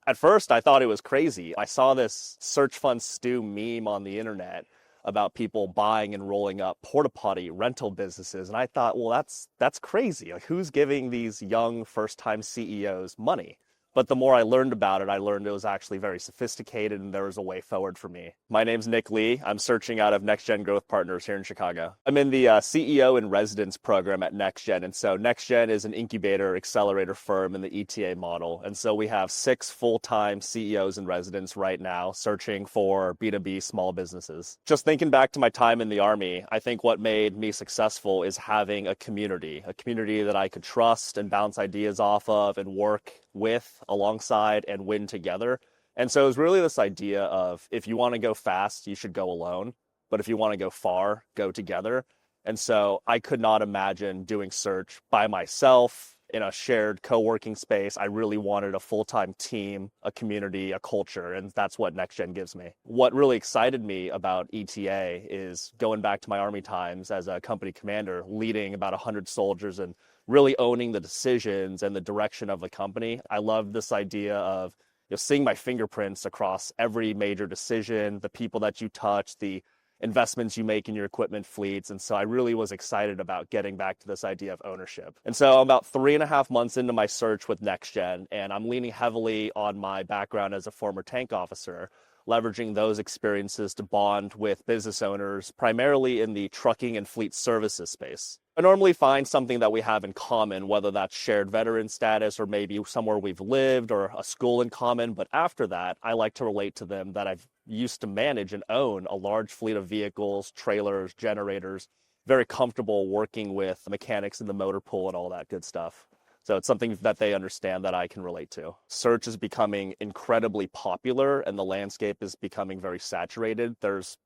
At first, I thought it was crazy. I saw this search fund stew meme on the internet about people buying and rolling up porta potty rental businesses. And I thought, well, that's crazy. Like, who's giving these young first-time CEOs money? But the more I learned about it, I learned it was actually very sophisticated and there was a way forward for me. My name's Nick Lee. I'm searching out of NextGen Growth Partners here in Chicago. I'm in the CEO in Residence program at NextGen. And so NextGen is an incubator accelerator firm in the ETA model. And so we have 6 full-time CEOs in residence right now searching for B2B small businesses. Just thinking back to my time in the Army, I think what made me successful is having a community that I could trust and bounce ideas off of and work with, alongside, and win together. And so it was really this idea of, if you want to go fast, you should go alone. But if you want to go far, go together. And so I could not imagine doing search by myself in a shared co-working space. I really wanted a full-time team, a community, a culture, and that's what NextGen gives me. What really excited me about ETA is going back to my Army times as a company commander, leading about 100 soldiers and really owning the decisions and the direction of the company. I love this idea of seeing my fingerprints across every major decision, the people that you touch, the investments you make in your equipment fleets. And so I really was excited about getting back to this idea of ownership. And so I'm about 3.5 months into my search with NextGen, and I'm leaning heavily on my background as a former tank officer, leveraging those experiences to bond with business owners, primarily in the trucking and fleet services space. I normally find something that we have in common, whether that's shared veteran status or maybe somewhere we've lived or a school in common. But after that, I like to relate to them that I've used to manage and own a large fleet of vehicles, trailers, generators, very comfortable working with the mechanics in the motor pool and all that good stuff. So it's something that they understand that I can relate to. Search is becoming incredibly popular and the landscape is becoming very saturated. There's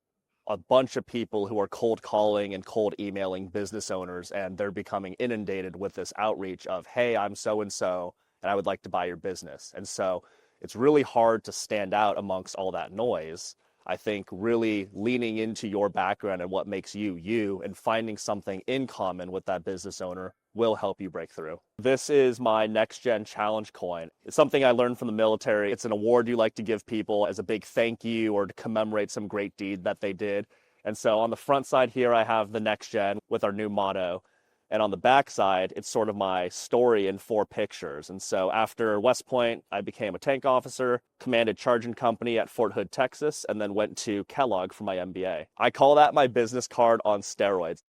a bunch of people who are cold calling and cold emailing business owners, and they're becoming inundated with this outreach of, hey, I'm so-and-so, and I would like to buy your business. And so it's really hard to stand out amongst all that noise. I think really leaning into your background and what makes you you and finding something in common with that business owner will help you break through. This is my NextGen Challenge coin. It's something I learned from the military. It's an award you like to give people as a big thank you or to commemorate some great deed that they did. And so on the front side here, I have the NextGen with our new motto. And on the back side, it's sort of my story in 4 pictures. And so after West Point, I became a tank officer, commanded charging company at Fort Hood, Texas, and then went to Kellogg for my MBA. I call that my business card on steroids.